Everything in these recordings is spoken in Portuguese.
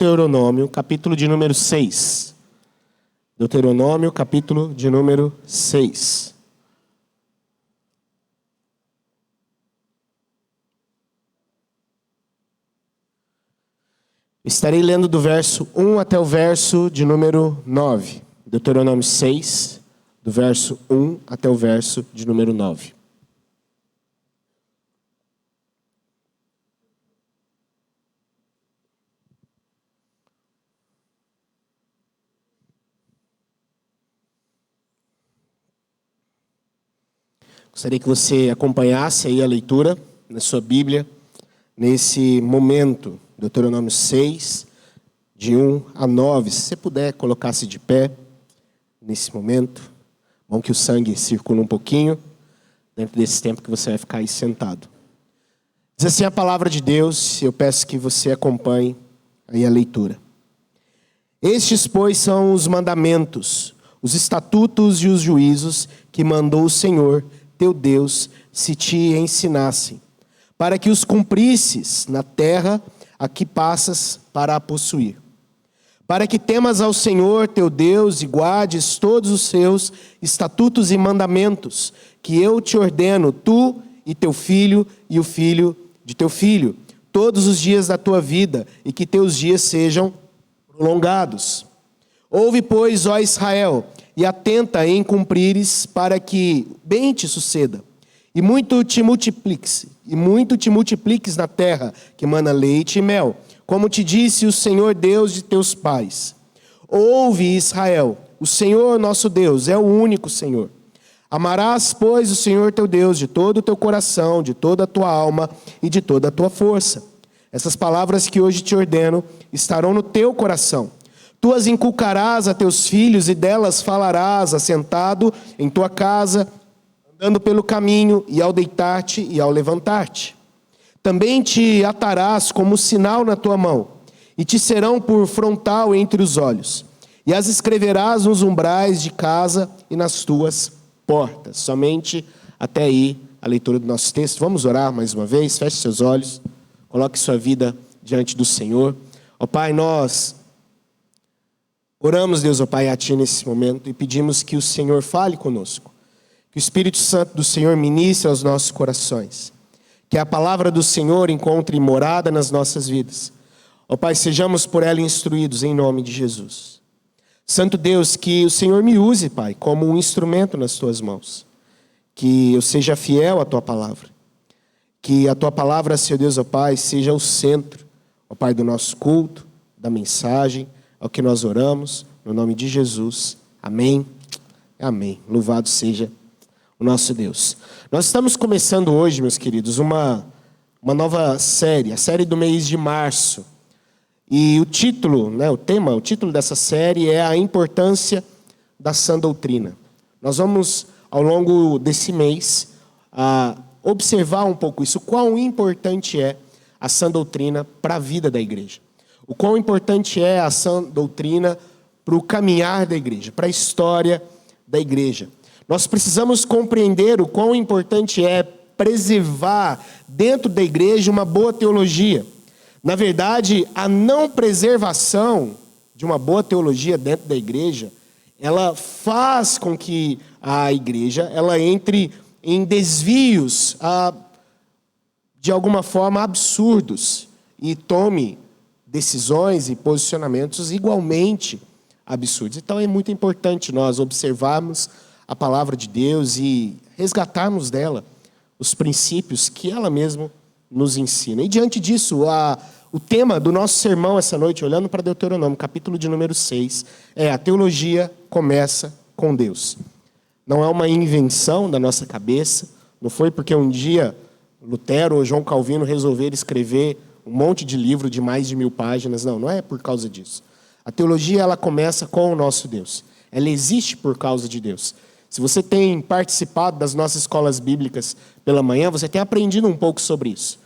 Deuteronômio, capítulo de número 6. Deuteronômio, capítulo de número 6. Estarei lendo do verso 1 até o verso de número 9. Deuteronômio 6, do verso 1 até o verso de número 9. Gostaria que você acompanhasse aí a leitura na sua Bíblia, nesse momento, Deuteronômio 6, de 1 a 9. Se você puder, colocar-se de pé nesse momento. Bom que o sangue circula um pouquinho, dentro desse tempo que você vai ficar aí sentado. Diz assim a palavra de Deus, eu peço que você acompanhe aí a leitura. Estes, pois, são os mandamentos, os estatutos e os juízos que mandou o Senhor, teu Deus, se te ensinassem, para que os cumprisses na terra a que passas para a possuir. Para que temas ao Senhor teu Deus e guardes todos os seus estatutos e mandamentos, que eu te ordeno, tu e teu filho e o filho de teu filho, todos os dias da tua vida, e que teus dias sejam prolongados. Ouve, pois, ó Israel, e atenta em cumprires, para que bem te suceda, e muito te multipliques na terra, que mana leite e mel, como te disse o Senhor Deus de teus pais. Ouve, Israel, o Senhor nosso Deus é o único Senhor. Amarás, pois, o Senhor teu Deus de todo o teu coração, de toda a tua alma e de toda a tua força. Essas palavras que hoje te ordeno estarão no teu coração. Tu as inculcarás a teus filhos e delas falarás assentado em tua casa, andando pelo caminho e ao deitar-te e ao levantar-te. Também te atarás como sinal na tua mão, e te serão por frontal entre os olhos, e as escreverás nos umbrais de casa e nas tuas portas. Somente até aí a leitura do nosso texto. Vamos orar mais uma vez, feche seus olhos, coloque sua vida diante do Senhor. Ó Pai, nós oramos, Deus, ó Pai, a Ti nesse momento, e pedimos que o Senhor fale conosco, que o Espírito Santo do Senhor ministre aos nossos corações, que a palavra do Senhor encontre morada nas nossas vidas. Ó Pai, sejamos por ela instruídos em nome de Jesus. Santo Deus, que o Senhor me use, Pai, como um instrumento nas Tuas mãos. Que eu seja fiel à Tua palavra. Que a Tua palavra, Senhor Deus, ó Pai, seja o centro, ó Pai, do nosso culto, da mensagem, ao que nós oramos, no nome de Jesus. Amém. Amém. Louvado seja o nosso Deus. Nós estamos começando hoje, meus queridos, uma nova série, a série do mês de março. E o título, o título dessa série é a importância da sã doutrina. Nós vamos, ao longo desse mês, observar um pouco isso, o quão importante é a sã doutrina para a vida da igreja. O quão importante é a sã doutrina para o caminhar da igreja, para a história da igreja. Nós precisamos compreender o quão importante é preservar dentro da igreja uma boa teologia. Na verdade, a não preservação de uma boa teologia dentro da igreja, ela faz com que a igreja ela entre em desvios de alguma forma absurdos e tome decisões e posicionamentos igualmente absurdos. Então é muito importante nós observarmos a palavra de Deus e resgatarmos dela os princípios que ela mesma nos ensina. E diante disso, o tema do nosso sermão essa noite, olhando para Deuteronômio, capítulo de número 6, é a teologia começa com Deus. Não é uma invenção da nossa cabeça, não foi porque um dia Lutero ou João Calvino resolveram escrever um monte de livro de mais de 1000 páginas, não é por causa disso. A teologia, ela começa com o nosso Deus. Ela existe por causa de Deus. Se você tem participado das nossas escolas bíblicas pela manhã, você tem aprendido um pouco sobre isso.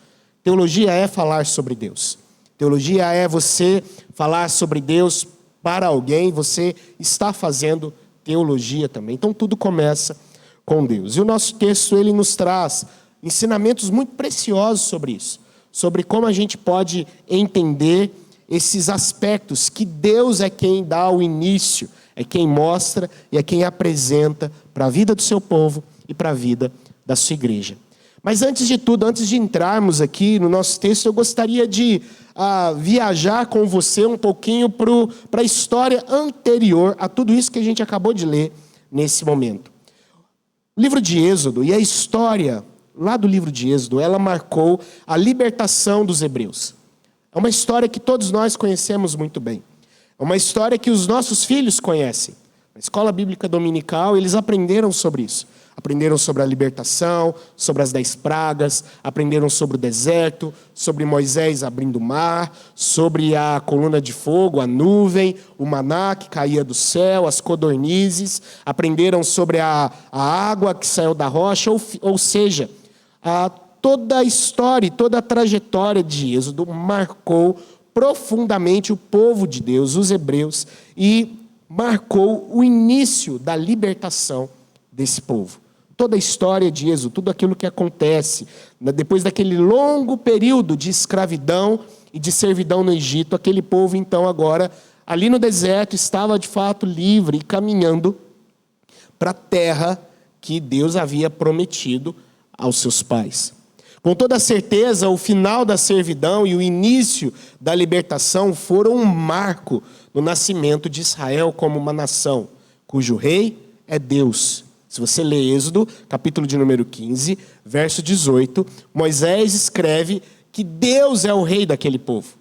Teologia é falar sobre Deus. Teologia é você falar sobre Deus para alguém, você está fazendo teologia também. Então tudo começa com Deus. E o nosso texto, ele nos traz ensinamentos muito preciosos sobre isso. Sobre como a gente pode entender esses aspectos que Deus é quem dá o início, é quem mostra e é quem apresenta para a vida do seu povo e para a vida da sua igreja. Mas antes de tudo, antes de entrarmos aqui no nosso texto, eu gostaria de viajar com você um pouquinho para a história anterior a tudo isso que a gente acabou de ler nesse momento. O livro de Êxodo e a história lá do livro de Êxodo, ela marcou a libertação dos hebreus. É uma história que todos nós conhecemos muito bem. É uma história que os nossos filhos conhecem. Na escola bíblica dominical, eles aprenderam sobre isso. Aprenderam sobre a libertação, sobre as 10 pragas, aprenderam sobre o deserto, sobre Moisés abrindo o mar, sobre a coluna de fogo, a nuvem, o maná que caía do céu, as codornizes, aprenderam sobre a água que saiu da rocha, ou seja, toda a história, toda a trajetória de Êxodo marcou profundamente o povo de Deus, os hebreus, e marcou o início da libertação desse povo. Toda a história de Êxodo, tudo aquilo que acontece, depois daquele longo período de escravidão e de servidão no Egito, aquele povo então agora, ali no deserto, estava de fato livre e caminhando para a terra que Deus havia prometido aos seus pais. Com toda certeza, o final da servidão e o início da libertação foram um marco no nascimento de Israel como uma nação, cujo rei é Deus. Se você lê Êxodo, capítulo de número 15, verso 18, Moisés escreve que Deus é o rei daquele povo.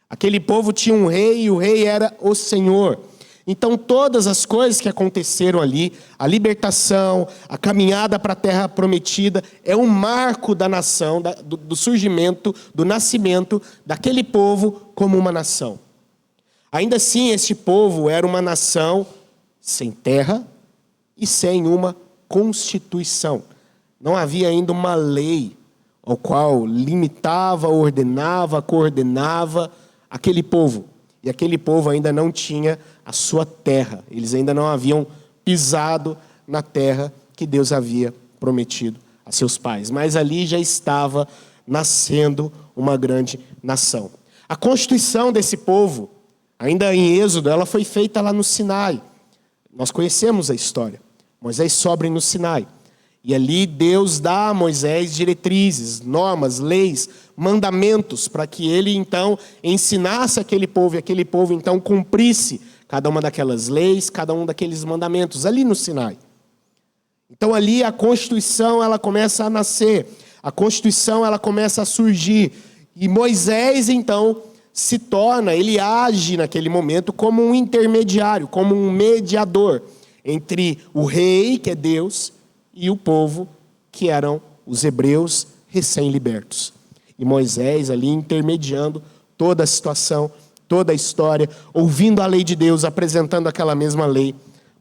Aquele povo tinha um rei e o rei era o Senhor. Então todas as coisas que aconteceram ali, a libertação, a caminhada para a terra prometida, é um marco da nação, do surgimento, do nascimento daquele povo como uma nação. Ainda assim, este povo era uma nação sem terra e sem uma constituição. Não havia ainda uma lei ao qual limitava, ordenava, coordenava aquele povo. E aquele povo ainda não tinha a sua terra. Eles ainda não haviam pisado na terra que Deus havia prometido a seus pais. Mas ali já estava nascendo uma grande nação. A constituição desse povo, ainda em Êxodo, ela foi feita lá no Sinai. Nós conhecemos a história. Moisés sobe no Sinai. E ali Deus dá a Moisés diretrizes, normas, leis, mandamentos, para que ele então ensinasse aquele povo, e aquele povo então cumprisse cada uma daquelas leis, cada um daqueles mandamentos, ali no Sinai. Então ali a Constituição ela começa a nascer, a Constituição ela começa a surgir, e Moisés então se torna, ele age naquele momento como um intermediário, como um mediador entre o rei, que é Deus, e o povo, que eram os hebreus recém-libertos. E Moisés ali intermediando toda a situação, toda a história, ouvindo a lei de Deus, apresentando aquela mesma lei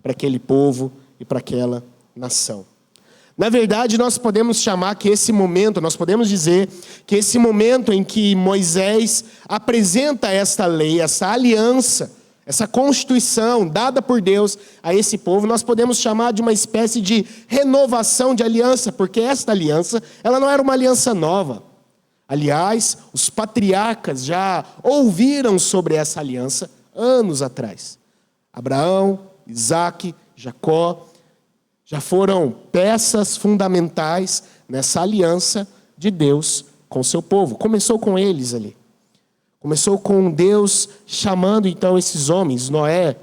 para aquele povo e para aquela nação. Na verdade, nós podemos chamar que esse momento, nós podemos dizer que esse momento em que Moisés apresenta esta lei, essa aliança, essa constituição dada por Deus a esse povo, nós podemos chamar de uma espécie de renovação de aliança, porque esta aliança, ela não era uma aliança nova. Aliás, os patriarcas já ouviram sobre essa aliança anos atrás. Abraão, Isaque, Jacó, já foram peças fundamentais nessa aliança de Deus com seu povo. Começou com eles ali. Começou com Deus chamando então esses homens, Noé,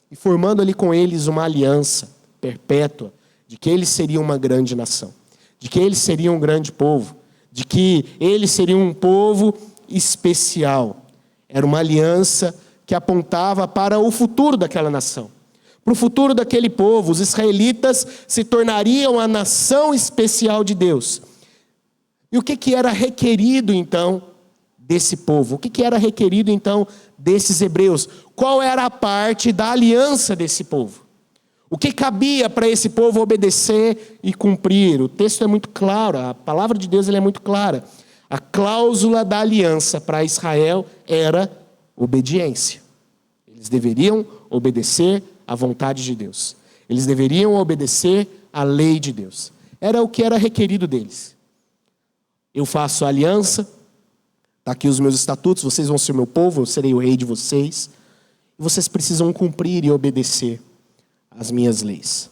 e formando ali com eles uma aliança perpétua, de que eles seriam uma grande nação, de que eles seriam um grande povo, de que eles seriam um povo especial. Era uma aliança que apontava para o futuro daquela nação. Para o futuro daquele povo, os israelitas se tornariam a nação especial de Deus. E o que era requerido então desse povo? O que era requerido então desses hebreus? Qual era a parte da aliança desse povo? O que cabia para esse povo obedecer e cumprir? O texto é muito claro, a palavra de Deus é muito clara. A cláusula da aliança para Israel era obediência. Eles deveriam obedecer à vontade de Deus. Eles deveriam obedecer à lei de Deus. Era o que era requerido deles. Eu faço a aliança, Está aqui os meus estatutos, vocês vão ser o meu povo, eu serei o rei de vocês. E vocês precisam cumprir e obedecer às minhas leis.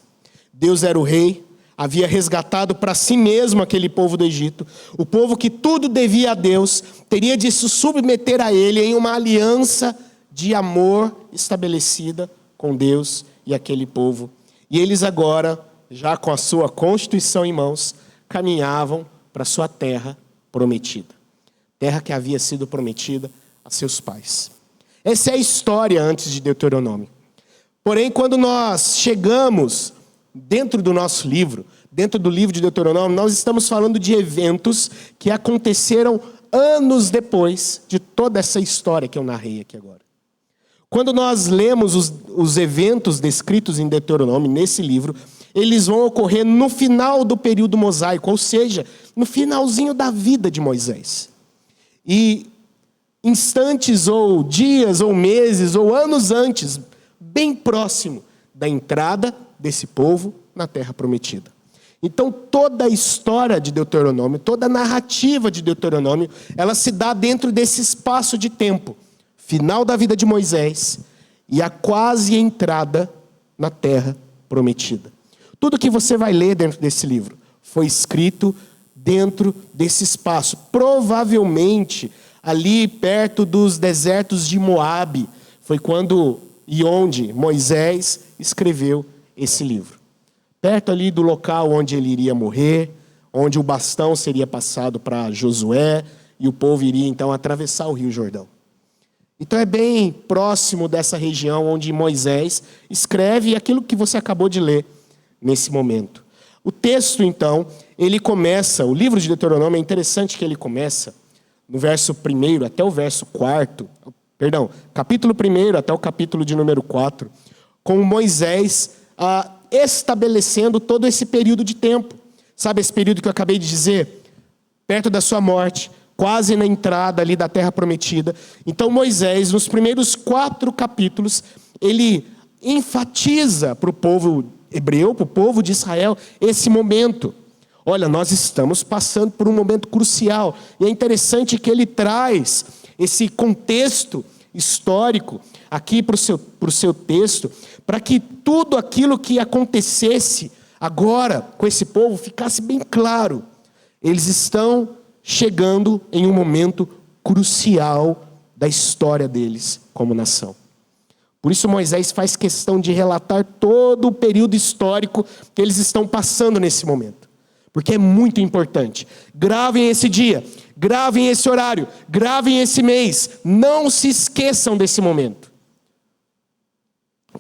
Deus era o rei, havia resgatado para si mesmo aquele povo do Egito. O povo que tudo devia a Deus, teria de se submeter a ele em uma aliança de amor estabelecida com Deus e aquele povo. E eles agora, já com a sua constituição em mãos, caminhavam para a sua terra prometida. Terra que havia sido prometida a seus pais. Essa é a história antes de Deuteronômio. Porém, quando nós chegamos dentro do nosso livro, dentro do livro de Deuteronômio, nós estamos falando de eventos que aconteceram anos depois de toda essa história que eu narrei aqui agora. Quando nós lemos os eventos descritos em Deuteronômio, nesse livro, eles vão ocorrer no final do período mosaico, ou seja, no finalzinho da vida de Moisés. E instantes, ou dias, ou meses, ou anos antes, bem próximo da entrada desse povo na terra prometida. Então toda a história de Deuteronômio, toda a narrativa de Deuteronômio, ela se dá dentro desse espaço de tempo. Final da vida de Moisés e a quase entrada na terra prometida. Tudo que você vai ler dentro desse livro foi escrito dentro desse espaço. Provavelmente ali perto dos desertos de Moabe foi quando e onde Moisés escreveu esse livro. Perto ali do local onde ele iria morrer, onde o bastão seria passado para Josué e o povo iria então atravessar o Rio Jordão. Então é bem próximo dessa região onde Moisés escreve aquilo que você acabou de ler nesse momento. O texto então, ele começa, o livro de Deuteronômio é interessante que ele começa no verso 1 até o verso 4, capítulo 1 até o capítulo de número 4, com Moisés estabelecendo todo esse período de tempo. Sabe esse período que eu acabei de dizer? Perto da sua morte, quase na entrada ali da terra prometida. Então Moisés, nos primeiros 4 capítulos, ele enfatiza para o povo hebreu, para o povo de Israel, esse momento. Olha, nós estamos passando por um momento crucial. E é interessante que ele traz esse contexto histórico aqui para o seu texto, para que tudo aquilo que acontecesse agora com esse povo ficasse bem claro. Eles estão chegando em um momento crucial da história deles como nação. Por isso Moisés faz questão de relatar todo o período histórico que eles estão passando nesse momento. Porque é muito importante. Gravem esse dia, gravem esse horário, gravem esse mês. Não se esqueçam desse momento.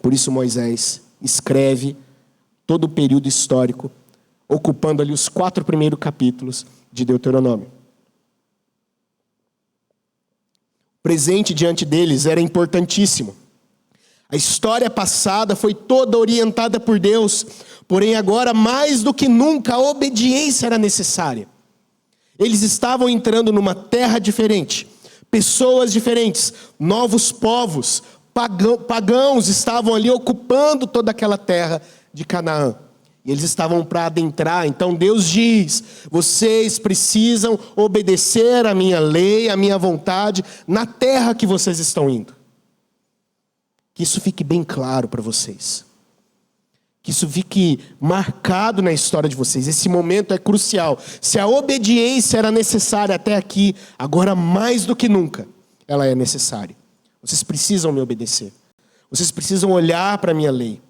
Por isso Moisés escreve todo o período histórico, ocupando ali os 4 primeiros capítulos de Deuteronômio. O presente diante deles era importantíssimo. A história passada foi toda orientada por Deus, porém agora mais do que nunca a obediência era necessária. Eles estavam entrando numa terra diferente, pessoas diferentes, novos povos, pagãos estavam ali ocupando toda aquela terra de Canaã. E eles estavam para adentrar. Então Deus diz: vocês precisam obedecer a minha lei, a minha vontade, na terra que vocês estão indo. Que isso fique bem claro para vocês. Que isso fique marcado na história de vocês. Esse momento é crucial. Se a obediência era necessária até aqui, agora mais do que nunca, ela é necessária. Vocês precisam me obedecer. Vocês precisam olhar para a minha lei.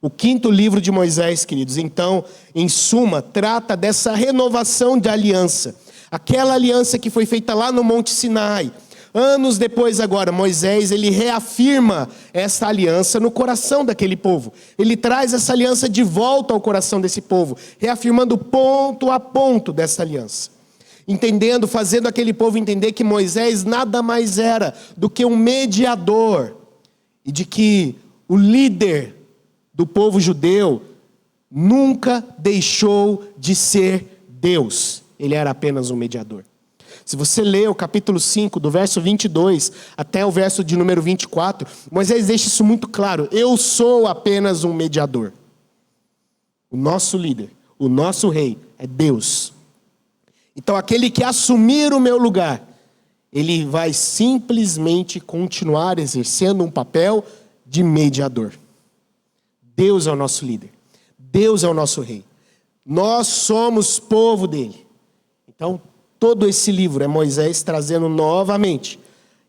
O 5º livro de Moisés, queridos, então, em suma, trata dessa renovação de aliança. Aquela aliança que foi feita lá no Monte Sinai. Anos depois agora, Moisés, ele reafirma essa aliança no coração daquele povo. Ele traz essa aliança de volta ao coração desse povo, reafirmando ponto a ponto dessa aliança. Entendendo, fazendo aquele povo entender que Moisés nada mais era do que um mediador. E de que o líder do povo judeu nunca deixou de ser Deus. Ele era apenas um mediador. Se você ler o capítulo 5, do verso 22 até o verso de número 24, Moisés deixa isso muito claro. Eu sou apenas um mediador. O nosso líder, o nosso rei é Deus. Então aquele que assumir o meu lugar, ele vai simplesmente continuar exercendo um papel de mediador. Deus é o nosso líder. Deus é o nosso rei. Nós somos povo dele. Então, todo esse livro é Moisés trazendo novamente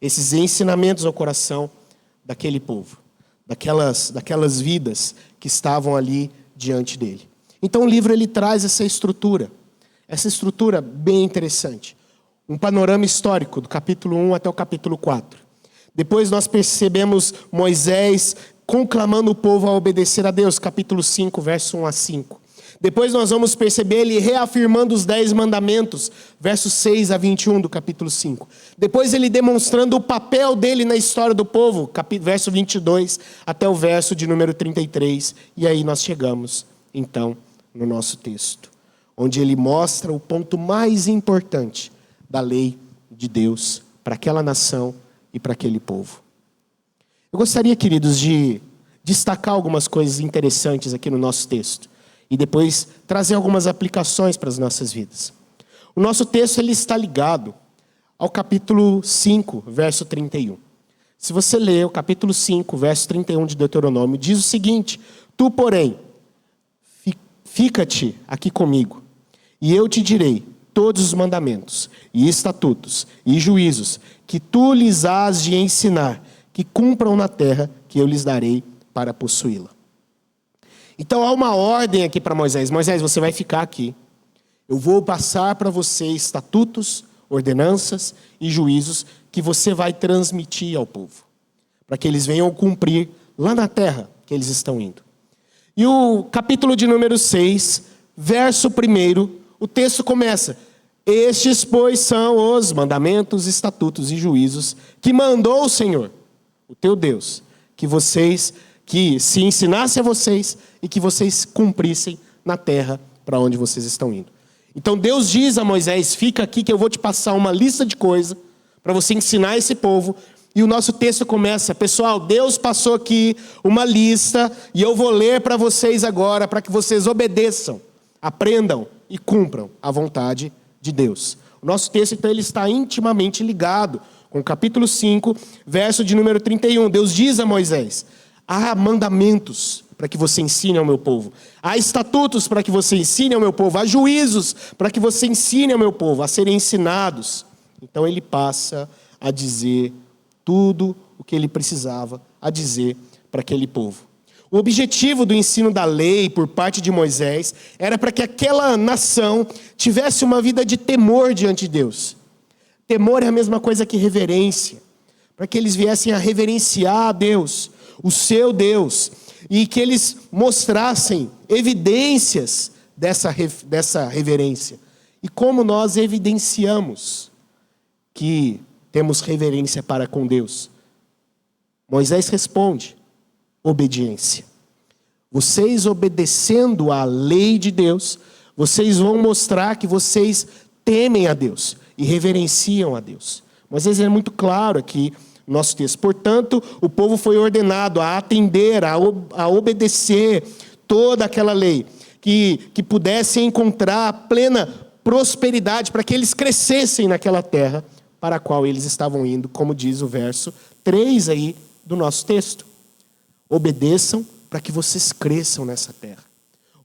esses ensinamentos ao coração daquele povo, daquelas vidas que estavam ali diante dele. Então, o livro ele traz essa estrutura bem interessante. Um panorama histórico do capítulo 1 até o capítulo 4. Depois nós percebemos Moisés conclamando o povo a obedecer a Deus, capítulo 5, verso 1 a 5. Depois nós vamos perceber ele reafirmando os 10 mandamentos, versos 6 a 21 do capítulo 5. Depois ele demonstrando o papel dele na história do povo, verso 22 até o verso de número 33. E aí nós chegamos, então, no nosso texto, onde ele mostra o ponto mais importante da lei de Deus para aquela nação e para aquele povo. Eu gostaria, queridos, de destacar algumas coisas interessantes aqui no nosso texto e depois trazer algumas aplicações para as nossas vidas. O nosso texto ele está ligado ao capítulo 5, verso 31. Se você ler o capítulo 5, verso 31 de Deuteronômio, diz o seguinte: Tu, porém, fica-te aqui comigo, e eu te direi todos os mandamentos, e estatutos, e juízos, que tu lhes hás de ensinar, que cumpram na terra que eu lhes darei para possuí-la. Então há uma ordem aqui para Moisés. Moisés, você vai ficar aqui. Eu vou passar para você estatutos, ordenanças e juízos que você vai transmitir ao povo, para que eles venham cumprir lá na terra que eles estão indo. E o capítulo de número 6, verso 1, o texto começa: Estes, pois, são os mandamentos, estatutos e juízos que mandou o Senhor, o teu Deus, que se ensinasse a vocês e que vocês cumprissem na terra para onde vocês estão indo. Então Deus diz a Moisés: fica aqui que eu vou te passar uma lista de coisas para você ensinar esse povo. E o nosso texto começa: pessoal, Deus passou aqui uma lista e eu vou ler para vocês agora, para que vocês obedeçam, aprendam e cumpram a vontade de Deus. O nosso texto, então, ele está intimamente ligado com o capítulo 5, verso de número 31. Deus diz a Moisés: há mandamentos para que você ensine ao meu povo. Há estatutos para que você ensine ao meu povo. Há juízos para que você ensine ao meu povo a serem ensinados. Então ele passa a dizer tudo o que ele precisava a dizer para aquele povo. O objetivo do ensino da lei por parte de Moisés era para que aquela nação tivesse uma vida de temor diante de Deus. Temor é a mesma coisa que reverência. Para que eles viessem a reverenciar a Deus, o seu Deus, e que eles mostrassem evidências dessa reverência. E como nós evidenciamos que temos reverência para com Deus? Moisés responde: obediência. Vocês obedecendo à lei de Deus, vocês vão mostrar que vocês temem a Deus e reverenciam a Deus. Moisés é muito claro aqui no nosso texto. Portanto, o povo foi ordenado a atender, a obedecer toda aquela lei, que pudesse encontrar plena prosperidade para que eles crescessem naquela terra para a qual eles estavam indo, como diz o verso 3 aí do nosso texto. Obedeçam para que vocês cresçam nessa terra.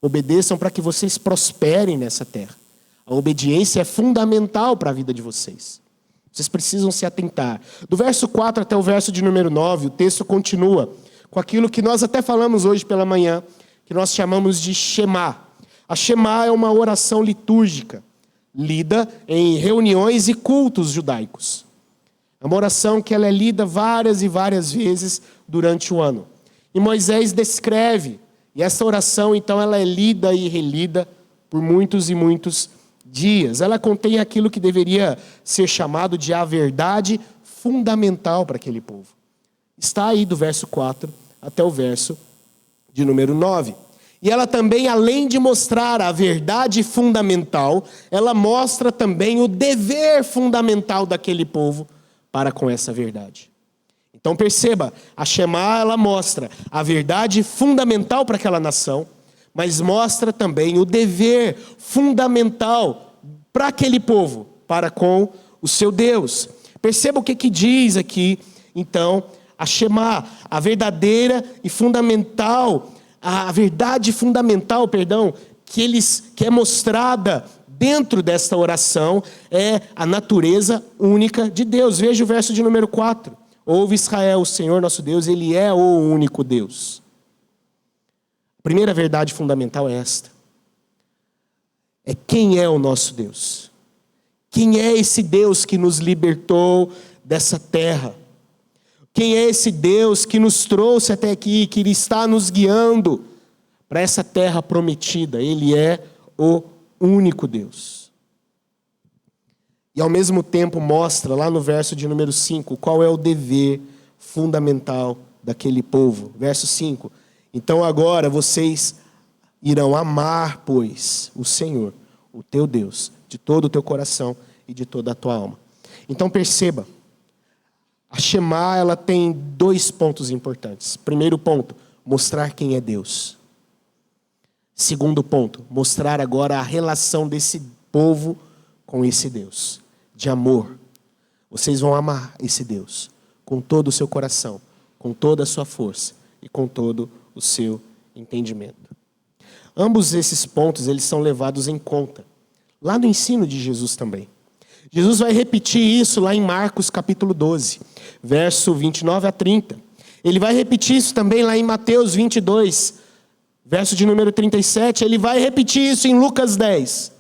Obedeçam para que vocês prosperem nessa terra. A obediência é fundamental para a vida de vocês. Vocês precisam se atentar. Do verso 4 até o verso de número 9, o texto continua com aquilo que nós até falamos hoje pela manhã, que nós chamamos de Shema. A Shema é uma oração litúrgica, lida em reuniões e cultos judaicos. É uma oração que ela é lida várias e várias vezes durante o ano. E Moisés descreve, e essa oração então ela é lida e relida por muitos e muitos dias. Ela contém aquilo que deveria ser chamado de a verdade fundamental para aquele povo. Está aí do verso 4 até o verso de número 9. E ela também, além de mostrar a verdade fundamental, ela mostra também o dever fundamental daquele povo para com essa verdade. Então perceba, a Shema ela mostra a verdade fundamental para aquela nação, mas mostra também o dever fundamental para aquele povo, para com o seu Deus. Perceba o que diz aqui, então, a Shema, a verdadeira e fundamental, a verdade fundamental, que é mostrada dentro desta oração é a natureza única de Deus. Veja o verso de número 4. Ouve Israel, o Senhor nosso Deus, Ele é o único Deus. A primeira verdade fundamental é esta. É quem é o nosso Deus. Quem é esse Deus que nos libertou dessa terra? Quem é esse Deus que nos trouxe até aqui, que está nos guiando para essa terra prometida? Ele é o único Deus. E ao mesmo tempo mostra lá no verso de número 5 qual é o dever fundamental daquele povo. Verso 5. Então agora vocês irão amar, pois, o Senhor, o teu Deus, de todo o teu coração e de toda a tua alma. Então perceba, a Shema, ela tem 2 pontos importantes. Primeiro ponto, mostrar quem é Deus. Segundo ponto, mostrar agora a relação desse povo com esse Deus, de amor. Vocês vão amar esse Deus com todo o seu coração, com toda a sua força e com todo o seu entendimento. Ambos esses pontos, eles são levados em conta lá no ensino de Jesus também. Jesus vai repetir isso lá em Marcos capítulo 12, verso 29 a 30. Ele vai repetir isso também lá em Mateus 22, verso de número 37. Ele vai repetir isso em Lucas 10,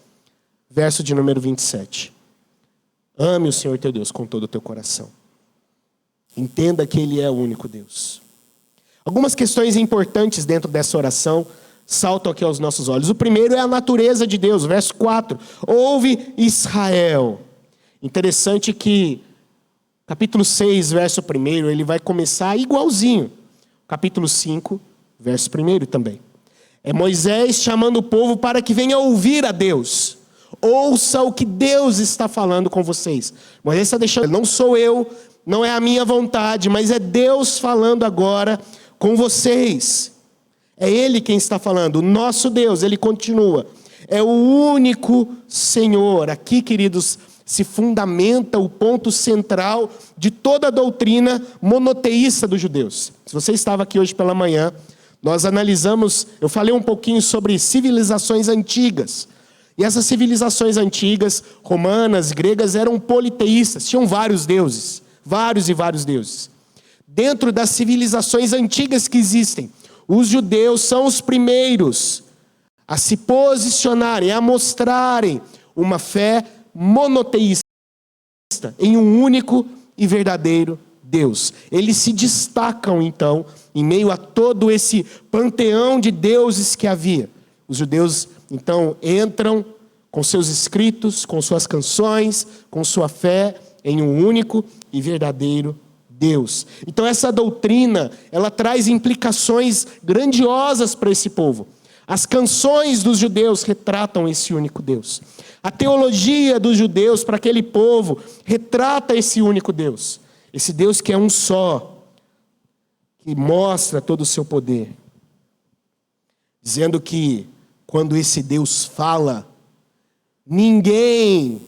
verso de número 27. Ame o Senhor teu Deus com todo o teu coração. Entenda que Ele é o único Deus. Algumas questões importantes dentro dessa oração saltam aqui aos nossos olhos. O primeiro é a natureza de Deus, verso 4. Ouve Israel. Interessante que capítulo 6, verso 1, ele vai começar igualzinho. Capítulo 5, verso 1 também. É Moisés chamando o povo para que venha ouvir a Deus. Ouça o que Deus está falando com vocês. Moisés está deixando, não sou eu, não é a minha vontade, mas é Deus falando agora com vocês. É Ele quem está falando, o nosso Deus. Ele continua. É o único Senhor. Aqui, queridos, se fundamenta o ponto central de toda a doutrina monoteísta dos judeus. Se você estava aqui hoje pela manhã, nós analisamos, eu falei um pouquinho sobre civilizações antigas. E essas civilizações antigas, romanas, gregas, eram politeístas, tinham vários deuses, vários e vários deuses. Dentro das civilizações antigas que existem, os judeus são os primeiros a se posicionarem, a mostrarem uma fé monoteísta em um único e verdadeiro Deus. Eles se destacam, então, em meio a todo esse panteão de deuses que havia. Os judeus, então, entram com seus escritos, com suas canções, com sua fé em um único e verdadeiro Deus. Então essa doutrina, ela traz implicações grandiosas para esse povo. As canções dos judeus retratam esse único Deus. A teologia dos judeus para aquele povo retrata esse único Deus. Esse Deus que é um só, que mostra todo o seu poder. Dizendo que quando esse Deus fala, ninguém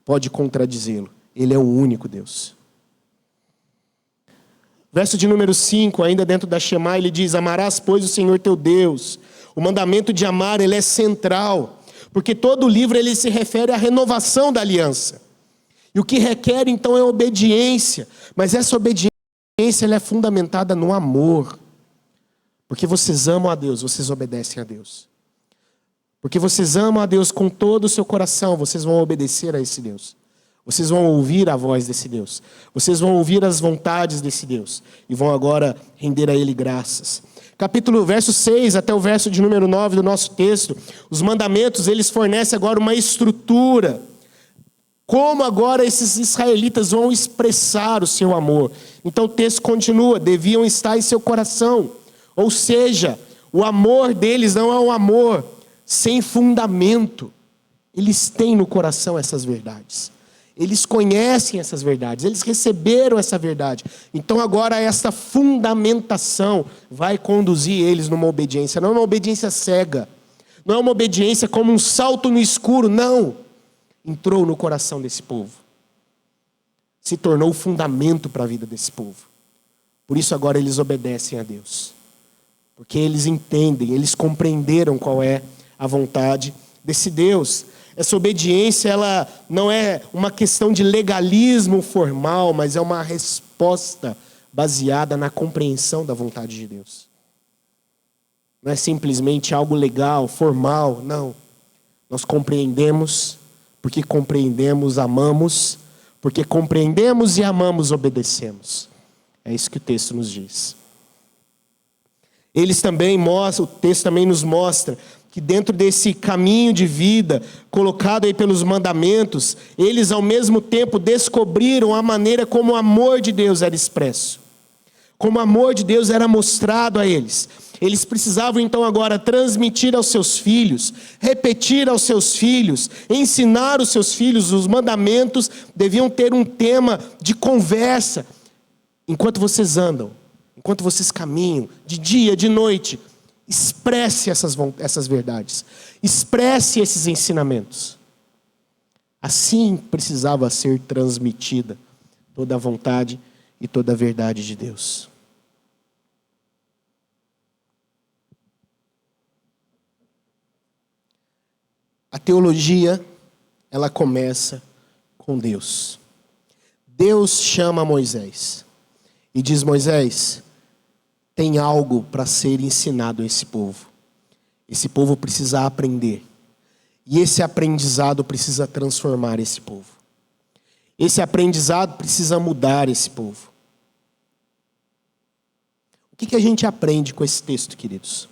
pode contradizê-lo. Ele é o único Deus. Verso de número 5, ainda dentro da Shema, ele diz: amarás, pois, o Senhor teu Deus. O mandamento de amar, ele é central, porque todo o livro ele se refere à renovação da aliança. E o que requer, então, é obediência. Mas essa obediência ela é fundamentada no amor. Porque vocês amam a Deus, vocês obedecem a Deus. Porque vocês amam a Deus com todo o seu coração, vocês vão obedecer a esse Deus. Vocês vão ouvir a voz desse Deus. Vocês vão ouvir as vontades desse Deus. E vão agora render a Ele graças. Verso 6 até o verso de número 9 do nosso texto. Os mandamentos, eles fornecem agora uma estrutura. Como agora esses israelitas vão expressar o seu amor. Então o texto continua. Deviam estar em seu coração. Ou seja, o amor deles não é um amor sem fundamento. Eles têm no coração essas verdades. Eles conhecem essas verdades, eles receberam essa verdade. Então agora essa fundamentação vai conduzir eles numa obediência. Não é uma obediência cega, não é uma obediência como um salto no escuro, não. entrou no coração desse povo. Se tornou o fundamento para a vida desse povo. Por isso agora eles obedecem a Deus. Porque eles entendem, eles compreenderam qual é a vontade desse Deus. Essa obediência, ela não é uma questão de legalismo formal, mas é uma resposta baseada na compreensão da vontade de Deus. Não é simplesmente algo legal, formal, não. Nós compreendemos, porque compreendemos, amamos, porque compreendemos e amamos, obedecemos. É isso que o texto nos diz. Eles também mostram, o texto também nos mostra que dentro desse caminho de vida colocado aí pelos mandamentos, eles ao mesmo tempo descobriram a maneira como o amor de Deus era expresso. Como o amor de Deus era mostrado a eles. Eles precisavam então agora transmitir aos seus filhos, repetir aos seus filhos, ensinar os seus filhos. Os mandamentos deviam ter um tema de conversa. Enquanto vocês andam, enquanto vocês caminham, de dia, de noite, expresse essas verdades. Expresse esses ensinamentos. Assim precisava ser transmitida toda a vontade e toda a verdade de Deus. A teologia, ela começa com Deus. Deus chama Moisés e diz: Moisés, tem algo para ser ensinado a esse povo. Esse povo precisa aprender. E esse aprendizado precisa transformar esse povo. Esse aprendizado precisa mudar esse povo. O que a gente aprende com esse texto, queridos?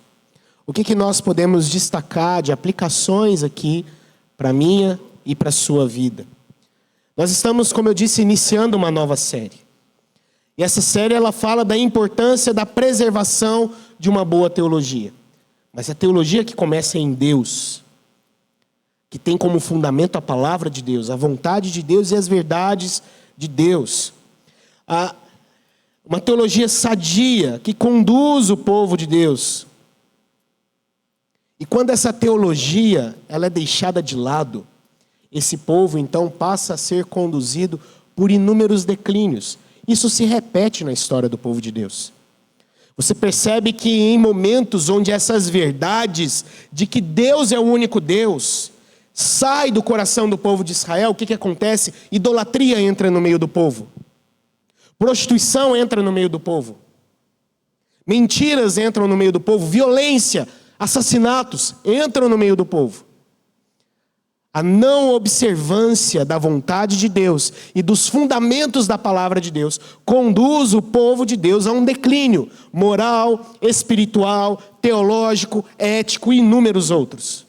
O que nós podemos destacar de aplicações aqui para a minha e para a sua vida? Nós estamos, como eu disse, iniciando uma nova série. E essa série ela fala da importância da preservação de uma boa teologia. Mas a teologia que começa em Deus, que tem como fundamento a palavra de Deus, a vontade de Deus e as verdades de Deus. Uma teologia sadia, que conduz o povo de Deus. E quando essa teologia ela é deixada de lado, esse povo então passa a ser conduzido por inúmeros declínios. Isso se repete na história do povo de Deus. Você percebe que em momentos onde essas verdades de que Deus é o único Deus sai do coração do povo de Israel, o que acontece? Idolatria entra no meio do povo. Prostituição entra no meio do povo. Mentiras entram no meio do povo. Violência, assassinatos entram no meio do povo. A não observância da vontade de Deus e dos fundamentos da palavra de Deus conduz o povo de Deus a um declínio moral, espiritual, teológico, ético e inúmeros outros.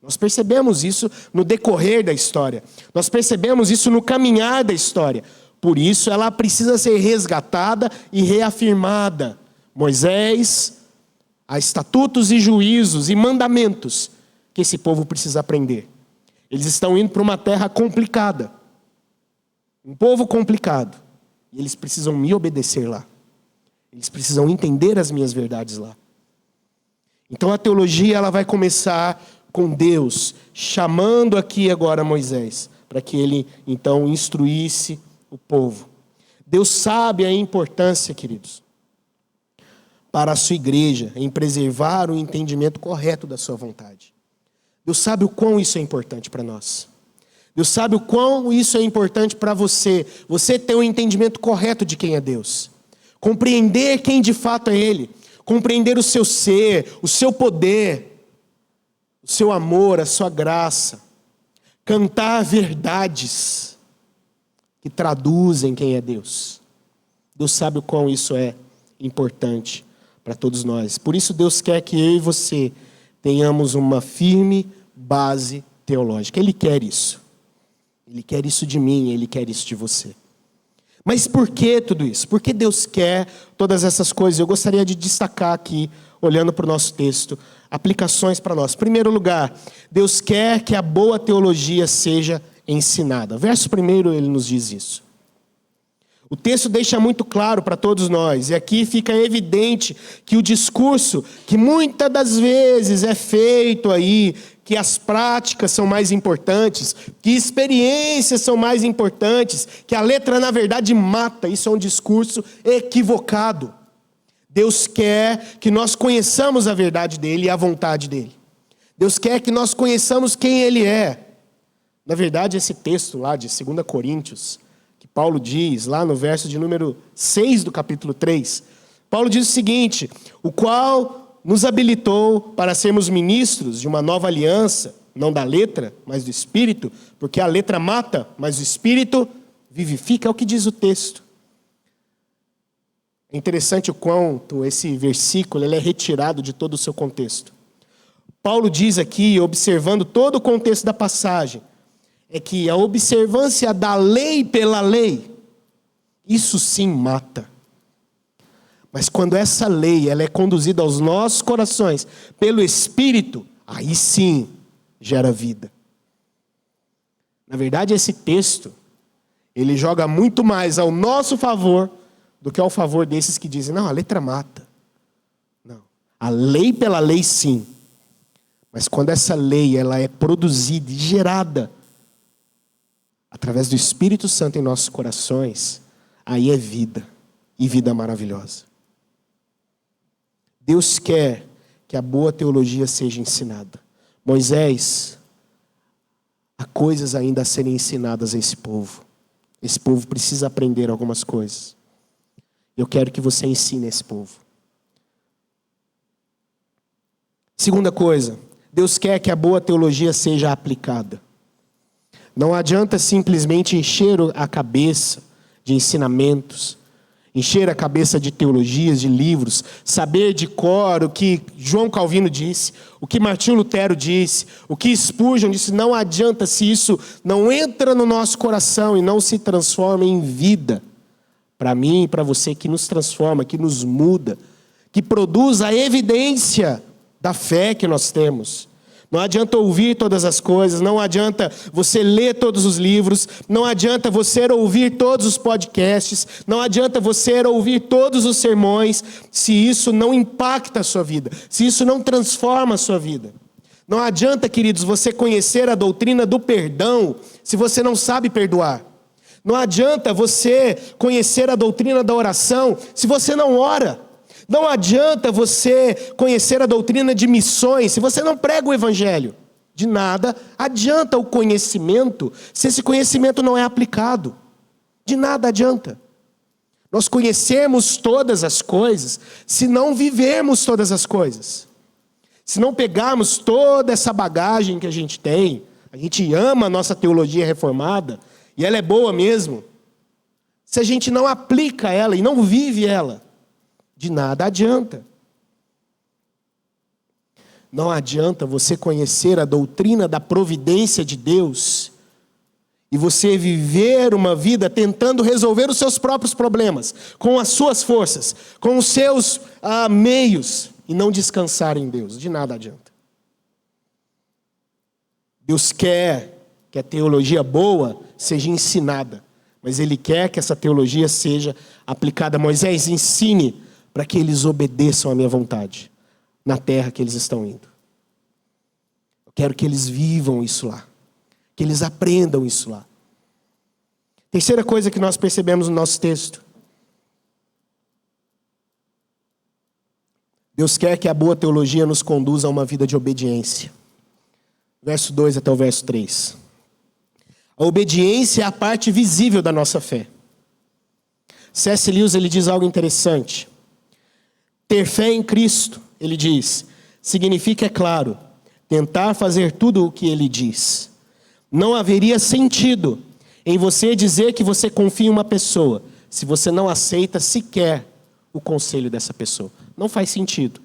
Nós percebemos isso no decorrer da história. Nós percebemos isso no caminhar da história. Por isso ela precisa ser resgatada e reafirmada. Moisés, há estatutos e juízos e mandamentos que esse povo precisa aprender. Eles estão indo para uma terra complicada. Um povo complicado. E eles precisam me obedecer lá. Eles precisam entender as minhas verdades lá. Então a teologia ela vai começar com Deus, chamando aqui agora Moisés, para que ele então instruísse o povo. Deus sabe a importância, queridos, para a sua igreja, em preservar o entendimento correto da sua vontade. Deus sabe o quão isso é importante para nós. Deus sabe o quão isso é importante para você. Você ter um entendimento correto de quem é Deus. Compreender quem de fato é Ele. Compreender o seu ser, o seu poder, o seu amor, a sua graça. Cantar verdades que traduzem quem é Deus. Deus sabe o quão isso é importante para todos nós. Por isso Deus quer que eu e você tenhamos uma firme base teológica. Ele quer isso. Ele quer isso de mim, Ele quer isso de você. Mas por que tudo isso? Por que Deus quer todas essas coisas? Eu gostaria de destacar aqui, olhando para o nosso texto, aplicações para nós. Em primeiro lugar, Deus quer que a boa teologia seja ensinada. Verso 1, ele nos diz isso. O texto deixa muito claro para todos nós, e aqui fica evidente que o discurso, que muitas das vezes é feito aí, que as práticas são mais importantes, que experiências são mais importantes, que a letra na verdade mata. Isso é um discurso equivocado. Deus quer que nós conheçamos a verdade dele e a vontade dele. Deus quer que nós conheçamos quem ele é. Na verdade, esse texto lá de 2 Coríntios, que Paulo diz, lá no verso de número 6 do capítulo 3, Paulo diz o seguinte: o qual nos habilitou para sermos ministros de uma nova aliança, não da letra, mas do Espírito, porque a letra mata, mas o Espírito vivifica, é o que diz o texto. É interessante o quanto esse versículo ele é retirado de todo o seu contexto. Paulo diz aqui, observando todo o contexto da passagem, é que a observância da lei pela lei, isso sim mata. Mas quando essa lei ela é conduzida aos nossos corações pelo Espírito, aí sim gera vida. Na verdade, esse texto, ele joga muito mais ao nosso favor do que ao favor desses que dizem, não, a letra mata. Não, a lei pela lei sim. Mas quando essa lei ela é produzida e gerada através do Espírito Santo em nossos corações, aí é vida, e vida maravilhosa. Deus quer que a boa teologia seja ensinada. Moisés, há coisas ainda a serem ensinadas a esse povo. Esse povo precisa aprender algumas coisas. Eu quero que você ensine esse povo. Segunda coisa, Deus quer que a boa teologia seja aplicada. Não adianta simplesmente encher a cabeça de ensinamentos, encher a cabeça de teologias, de livros, saber de cor o que João Calvino disse, o que Martinho Lutero disse, o que Spurgeon disse. Não adianta se isso não entra no nosso coração e não se transforma em vida. Para mim e para você, que nos transforma, que nos muda, que produz a evidência da fé que nós temos. Não adianta ouvir todas as coisas, não adianta você ler todos os livros, não adianta você ouvir todos os podcasts, não adianta você ouvir todos os sermões, se isso não impacta a sua vida, se isso não transforma a sua vida. Não adianta, queridos, você conhecer a doutrina do perdão, se você não sabe perdoar. Não adianta você conhecer a doutrina da oração, se você não ora. Não adianta você conhecer a doutrina de missões se você não prega o evangelho. De nada adianta o conhecimento se esse conhecimento não é aplicado. De nada adianta. Nós conhecemos todas as coisas se não vivermos todas as coisas. Se não pegarmos toda essa bagagem que a gente tem, a gente ama a nossa teologia reformada, e ela é boa mesmo. Se a gente não aplica ela e não vive ela, de nada adianta. Não adianta você conhecer a doutrina da providência de Deus e você viver uma vida tentando resolver os seus próprios problemas, com as suas forças, com os seus meios, e não descansar em Deus. De nada adianta. Deus quer que a teologia boa seja ensinada, mas Ele quer que essa teologia seja aplicada. Moisés, ensine para que eles obedeçam à minha vontade, na terra que eles estão indo. Eu quero que eles vivam isso lá, que eles aprendam isso lá. Terceira coisa que nós percebemos no nosso texto. Deus quer que a boa teologia nos conduza a uma vida de obediência. Verso 2 até o verso 3. A obediência é a parte visível da nossa fé. C.S. Lewis ele diz algo interessante. Ter fé em Cristo, ele diz, significa, é claro, tentar fazer tudo o que Ele diz. Não haveria sentido em você dizer que você confia em uma pessoa, se você não aceita sequer o conselho dessa pessoa. Não faz sentido.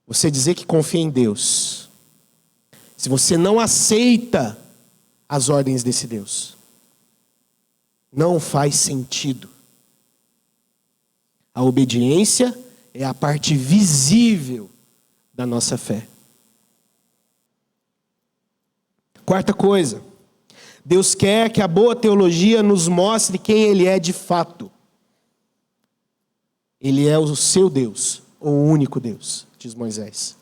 Você dizer que confia em Deus, se você não aceita as ordens desse Deus. Não faz sentido. A obediência é a parte visível da nossa fé. Quarta coisa, Deus quer que a boa teologia nos mostre quem Ele é de fato. Ele é o seu Deus, o único Deus, diz Moisés.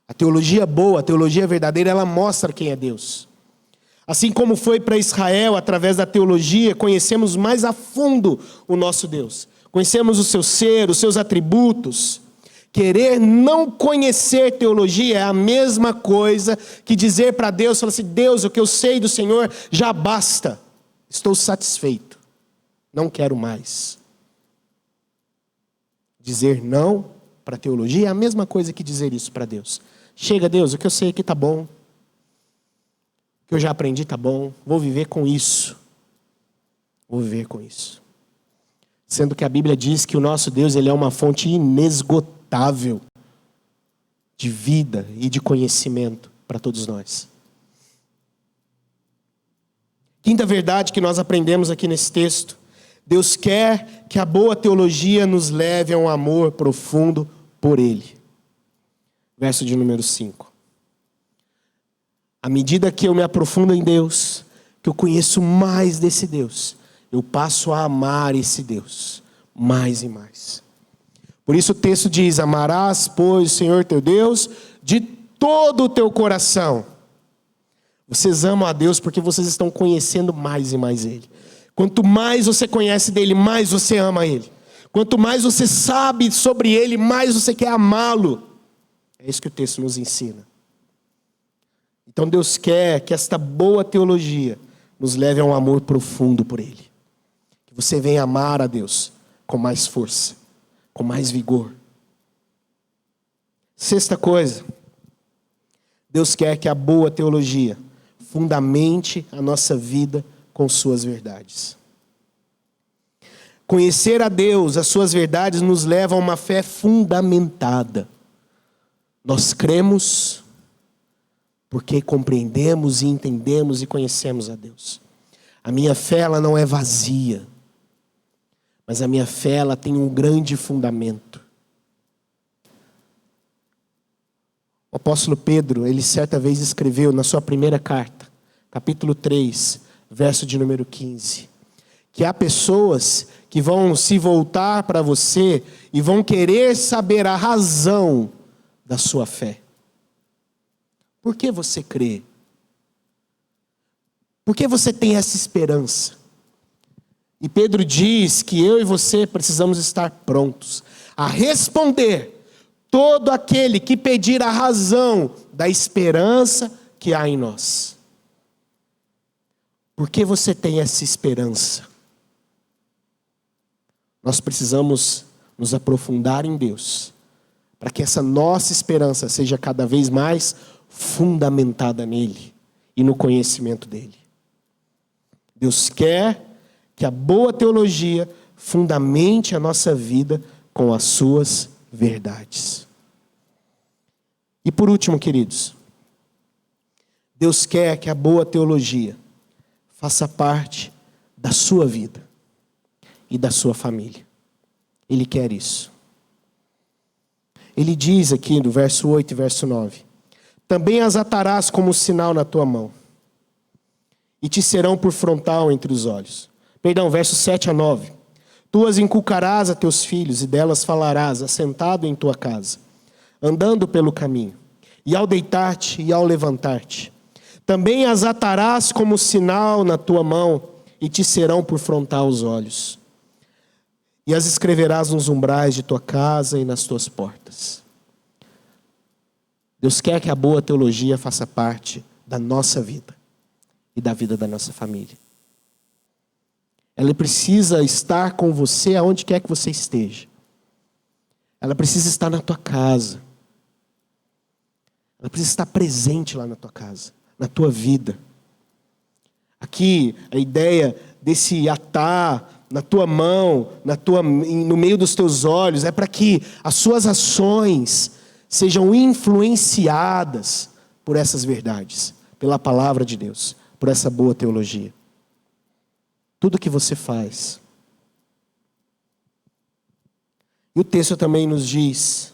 A teologia boa, a teologia verdadeira, ela mostra quem é Deus. Assim como foi para Israel, através da teologia, conhecemos mais a fundo o nosso Deus. Conhecemos o seu ser, os seus atributos. Querer não conhecer teologia é a mesma coisa que dizer para Deus, falar assim, Deus, o que eu sei do Senhor já basta. Estou satisfeito. Não quero mais. Dizer não para a teologia é a mesma coisa que dizer isso para Deus. Chega, Deus, o que eu sei aqui está bom. O que eu já aprendi está bom. Vou viver com isso. Vou viver com isso. Sendo que a Bíblia diz que o nosso Deus, ele é uma fonte inesgotável de vida e de conhecimento para todos nós. Quinta verdade que nós aprendemos aqui nesse texto. Deus quer que a boa teologia nos leve a um amor profundo por Ele. Verso de número 5. À medida que eu me aprofundo em Deus, que eu conheço mais desse Deus, eu passo a amar esse Deus, mais e mais. Por isso o texto diz, amarás, pois, o Senhor teu Deus, de todo o teu coração. Vocês amam a Deus porque vocês estão conhecendo mais e mais Ele. Quanto mais você conhece dEle, mais você ama Ele. Quanto mais você sabe sobre Ele, mais você quer amá-lo. É isso que o texto nos ensina. Então Deus quer que esta boa teologia nos leve a um amor profundo por Ele. Que você venha amar a Deus com mais força, com mais vigor. Sexta coisa, Deus quer que a boa teologia fundamente a nossa vida com suas verdades. Conhecer a Deus, as suas verdades, nos leva a uma fé fundamentada. Nós cremos porque compreendemos e entendemos e conhecemos a Deus. A minha fé, ela não é vazia, mas a minha fé, ela tem um grande fundamento. O apóstolo Pedro, ele certa vez escreveu na sua primeira carta, capítulo 3, verso de número 15, que há pessoas que vão se voltar para você e vão querer saber a razão da sua fé. Por que você crê? Por que você tem essa esperança? E Pedro diz que eu e você precisamos estar prontos a responder todo aquele que pedir a razão da esperança que há em nós. Por que você tem essa esperança? Nós precisamos nos aprofundar em Deus, para que essa nossa esperança seja cada vez mais fundamentada nele e no conhecimento dele. Deus quer que a boa teologia fundamente a nossa vida com as suas verdades. E por último, queridos, Deus quer que a boa teologia faça parte da sua vida e da sua família. Ele quer isso. Ele diz aqui no verso 8 e verso 9: também as atarás como sinal na tua mão, e te serão por frontal entre os olhos. Perdão, versos 7 a 9. Tu as inculcarás a teus filhos, e delas falarás, assentado em tua casa, andando pelo caminho, e ao deitar-te e ao levantar-te. Também as atarás como sinal na tua mão, e te serão por frontal os olhos. E as escreverás nos umbrais de tua casa e nas tuas portas. Deus quer que a boa teologia faça parte da nossa vida e da vida da nossa família. Ela precisa estar com você aonde quer que você esteja. Ela precisa estar na tua casa. Ela precisa estar presente lá na tua casa, na tua vida. Aqui, a ideia desse atar na tua mão, no meio dos teus olhos, é para que as suas ações sejam influenciadas por essas verdades, pela palavra de Deus, por essa boa teologia. Tudo que você faz. E o texto também nos diz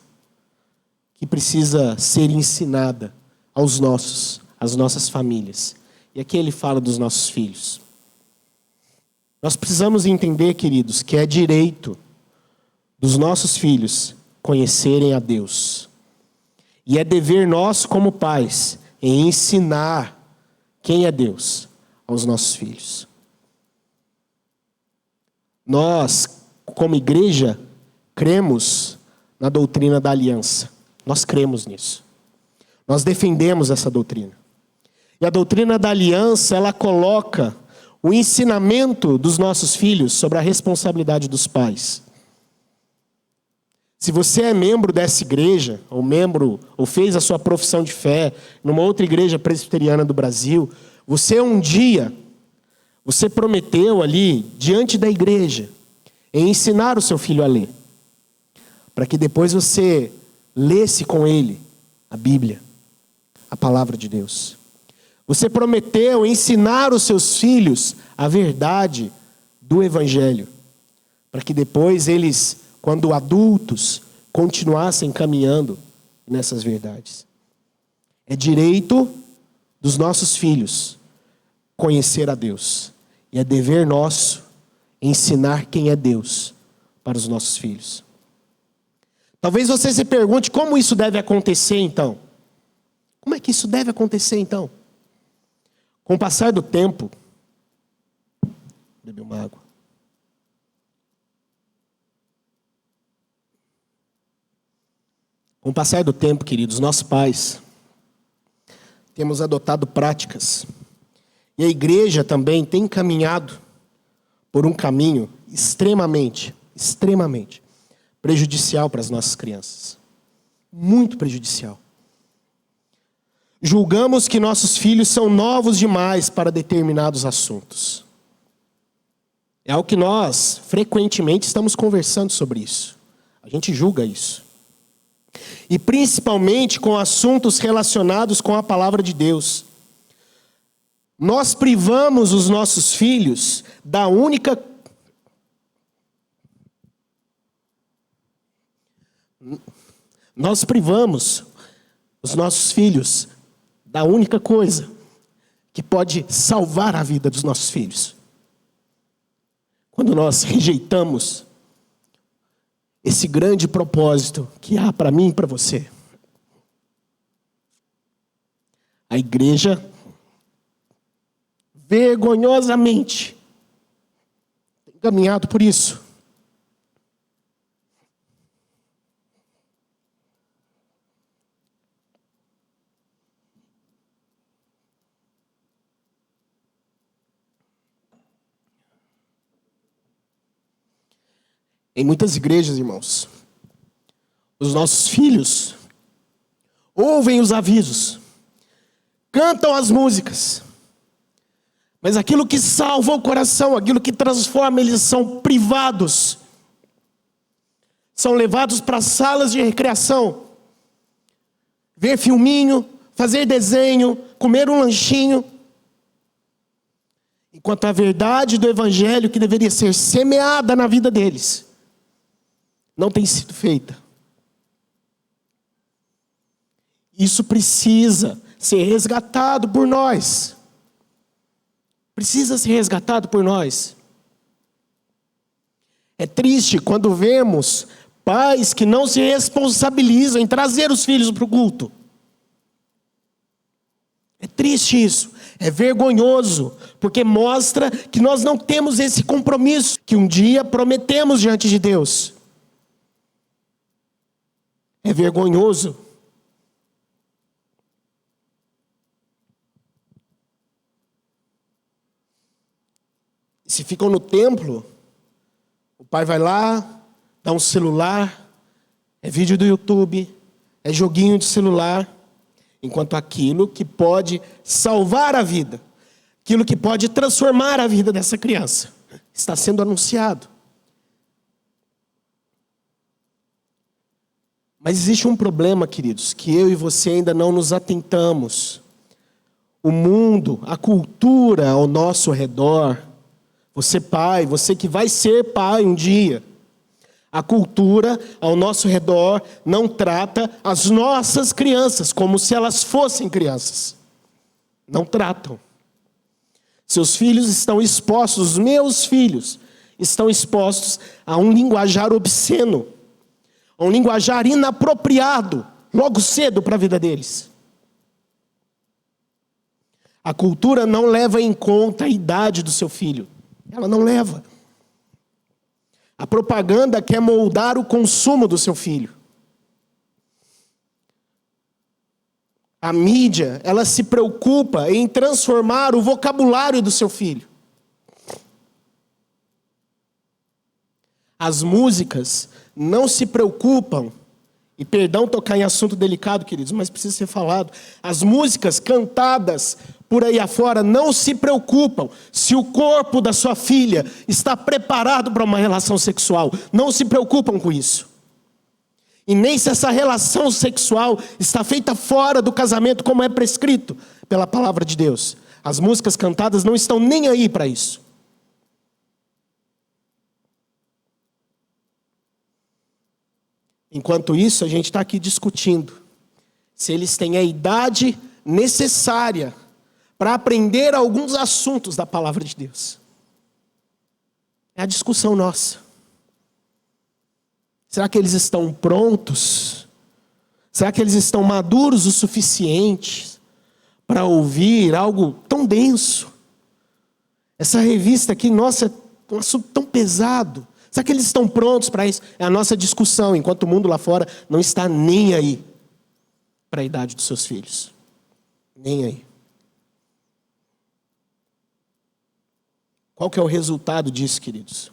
que precisa ser ensinada às nossas famílias. E aqui ele fala dos nossos filhos. Nós precisamos entender, queridos, que é direito dos nossos filhos conhecerem a Deus. E é dever nosso como pais em ensinar quem é Deus aos nossos filhos. Nós, como igreja, cremos na doutrina da aliança. Nós cremos nisso. Nós defendemos essa doutrina. E a doutrina da aliança, ela coloca o ensinamento dos nossos filhos sobre a responsabilidade dos pais. Se você é membro dessa igreja, ou fez a sua profissão de fé numa outra igreja presbiteriana do Brasil, você prometeu ali, diante da igreja, em ensinar o seu filho a ler. Para que depois você lesse com ele a Bíblia, a palavra de Deus. Você prometeu ensinar os seus filhos a verdade do Evangelho. Para que depois eles, quando adultos, continuassem caminhando nessas verdades. É direito dos nossos filhos conhecer a Deus. E é dever nosso ensinar quem é Deus para os nossos filhos. Talvez você se pergunte como isso deve acontecer então. Como é que isso deve acontecer então? Com o passar do tempo, beber uma água. Com o passar do tempo, queridos, nós pais temos adotado práticas. E a igreja também tem caminhado por um caminho extremamente prejudicial para as nossas crianças. Muito prejudicial. Julgamos que nossos filhos são novos demais para determinados assuntos. É algo que nós frequentemente estamos conversando sobre isso. A gente julga isso. E principalmente com assuntos relacionados com a palavra de Deus. Nós privamos os nossos filhos da única... Nós privamos os nossos filhos da única coisa que pode salvar a vida dos nossos filhos. Quando nós rejeitamos esse grande propósito que há para mim e para você. A igreja, vergonhosamente, tem caminhado por isso. Em muitas igrejas, irmãos, os nossos filhos ouvem os avisos, cantam as músicas, mas aquilo que salva o coração, aquilo que transforma, eles são privados, são levados para salas de recreação, ver filminho, fazer desenho, comer um lanchinho, enquanto a verdade do Evangelho que deveria ser semeada na vida deles não tem sido feita. Isso precisa ser resgatado por nós. Precisa ser resgatado por nós. É triste quando vemos pais que não se responsabilizam em trazer os filhos para o culto. É triste isso. É vergonhoso, porque mostra que nós não temos esse compromisso que um dia prometemos diante de Deus. É vergonhoso. Se ficam no templo, o pai vai lá, dá um celular, é vídeo do YouTube, é joguinho de celular, enquanto aquilo que pode salvar a vida, aquilo que pode transformar a vida dessa criança, está sendo anunciado. Mas existe um problema, queridos, que eu e você ainda não nos atentamos. O mundo, a cultura ao nosso redor, você pai, você que vai ser pai um dia, a cultura ao nosso redor não trata as nossas crianças como se elas fossem crianças. Não tratam. Seus filhos estão expostos, os meus filhos estão expostos a um linguajar obsceno, a um linguajar inapropriado, logo cedo para a vida deles. A cultura não leva em conta a idade do seu filho. Ela não leva. A propaganda quer moldar o consumo do seu filho. A mídia, ela se preocupa em transformar o vocabulário do seu filho. As músicas não se preocupam, e perdão tocar em assunto delicado, queridos, mas precisa ser falado. As músicas cantadas por aí afora não se preocupam se o corpo da sua filha está preparado para uma relação sexual. Não se preocupam com isso. E nem se essa relação sexual está feita fora do casamento, como é prescrito pela palavra de Deus. As músicas cantadas não estão nem aí para isso. Enquanto isso, a gente está aqui discutindo se eles têm a idade necessária para aprender alguns assuntos da palavra de Deus. É a discussão nossa. Será que eles estão prontos? Será que eles estão maduros o suficiente para ouvir algo tão denso? Essa revista aqui, nossa, é um assunto tão pesado. Será que eles estão prontos para isso? É a nossa discussão, enquanto o mundo lá fora não está nem aí para a idade dos seus filhos. Nem aí. Qual que é o resultado disso, queridos?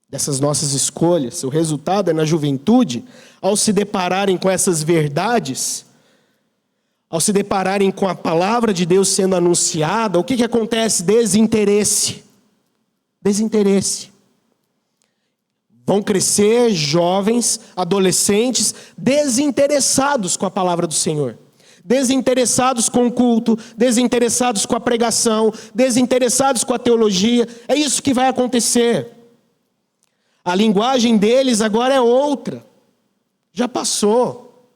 Dessas nossas escolhas. O resultado é na juventude, ao se depararem com essas verdades, ao se depararem com a palavra de Deus sendo anunciada, o que acontece? Desinteresse. Desinteresse. Vão crescer jovens, adolescentes, desinteressados com a palavra do Senhor. Desinteressados com o culto, desinteressados com a pregação, desinteressados com a teologia. É isso que vai acontecer. A linguagem deles agora é outra. Já passou.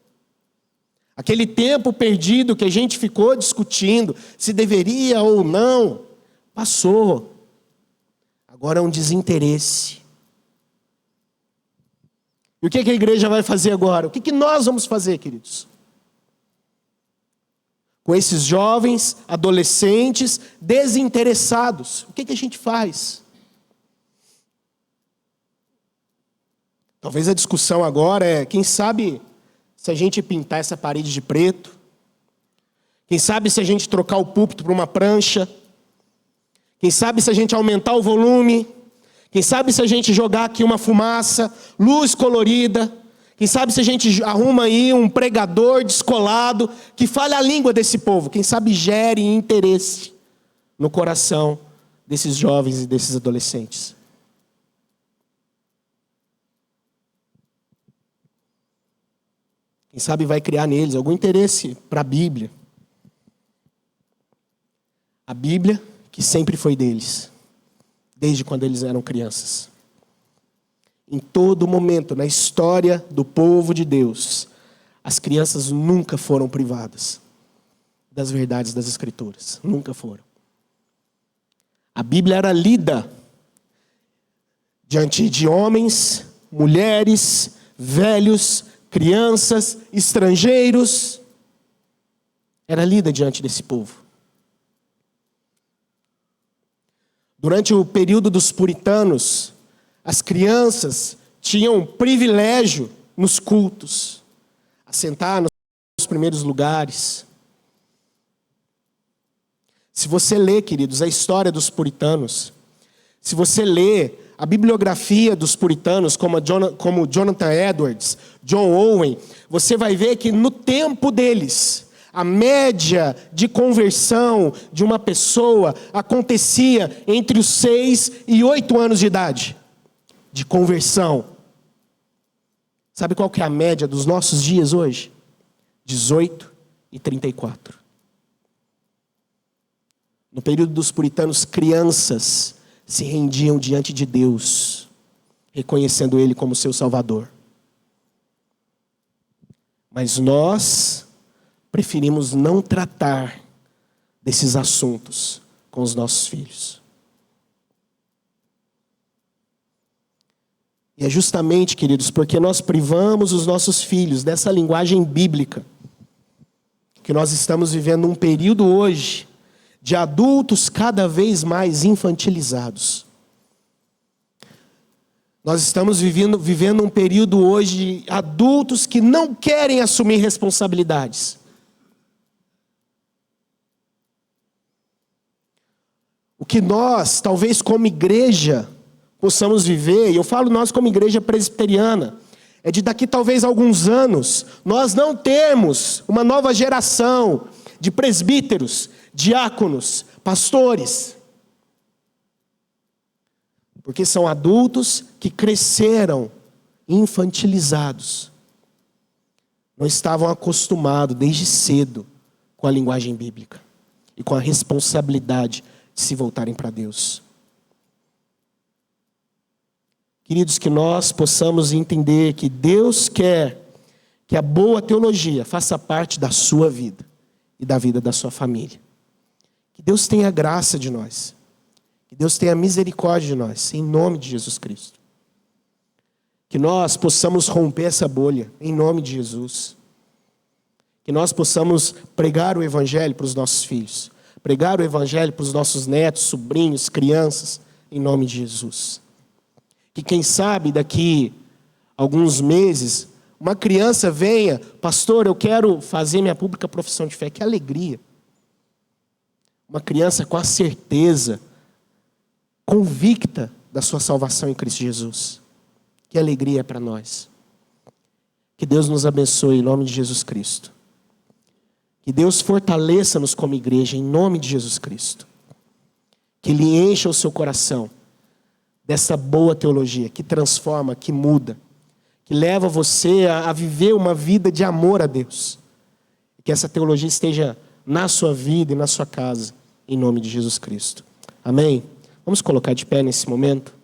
Aquele tempo perdido que a gente ficou discutindo se deveria ou não, passou. Agora é um desinteresse. E o que a igreja vai fazer agora? O que nós vamos fazer, queridos? Com esses jovens, adolescentes, desinteressados. O que a gente faz? Talvez a discussão agora é, quem sabe se a gente pintar essa parede de preto? Quem sabe se a gente trocar o púlpito por uma prancha? Quem sabe se a gente aumentar o volume? Quem sabe se a gente jogar aqui uma fumaça, luz colorida? Quem sabe se a gente arruma aí um pregador descolado que fale a língua desse povo? Quem sabe gere interesse no coração desses jovens e desses adolescentes? Quem sabe vai criar neles algum interesse para a Bíblia. A Bíblia que sempre foi deles, desde quando eles eram crianças. Em todo momento, na história do povo de Deus, as crianças nunca foram privadas das verdades das Escrituras. Nunca foram. A Bíblia era lida diante de homens, mulheres, velhos, crianças, estrangeiros. Era lida diante desse povo. Durante o período dos puritanos, as crianças tinham privilégio nos cultos, a sentar nos primeiros lugares. Se você lê, queridos, a história dos puritanos, se você lê a bibliografia dos puritanos, como Jonathan Edwards, John Owen, você vai ver que no tempo deles, a média de conversão de uma pessoa acontecia entre os 6 e 8 anos de idade. De conversão. Sabe qual que é a média dos nossos dias hoje? 18 e 34. No período dos puritanos, crianças se rendiam diante de Deus, reconhecendo Ele como seu Salvador. Mas nós preferimos não tratar desses assuntos com os nossos filhos. E é justamente, queridos, porque nós privamos os nossos filhos dessa linguagem bíblica, que nós estamos vivendo um período hoje de adultos cada vez mais infantilizados. Nós estamos vivendo um período hoje de adultos que não querem assumir responsabilidades. O que nós, talvez como igreja, possamos viver, e eu falo nós como igreja presbiteriana, é de daqui talvez a alguns anos, nós não termos uma nova geração de presbíteros, diáconos, pastores. Porque são adultos que cresceram infantilizados. Não estavam acostumados desde cedo com a linguagem bíblica e com a responsabilidade de se voltarem para Deus. Queridos, que nós possamos entender que Deus quer que a boa teologia faça parte da sua vida e da vida da sua família. Que Deus tenha graça de nós. Que Deus tenha misericórdia de nós, em nome de Jesus Cristo. Que nós possamos romper essa bolha, em nome de Jesus. Que nós possamos pregar o Evangelho para os nossos filhos. Pregar o Evangelho para os nossos netos, sobrinhos, crianças, em nome de Jesus. Que quem sabe daqui a alguns meses, uma criança venha, pastor, eu quero fazer minha pública profissão de fé. Que alegria. Uma criança com a certeza, convicta da sua salvação em Cristo Jesus. Que alegria para nós. Que Deus nos abençoe em nome de Jesus Cristo. Que Deus fortaleça-nos como igreja em nome de Jesus Cristo. Que Ele encha o seu coração dessa boa teologia que transforma, que muda, que leva você a viver uma vida de amor a Deus. Que essa teologia esteja na sua vida e na sua casa, em nome de Jesus Cristo. Amém? Vamos colocar de pé nesse momento.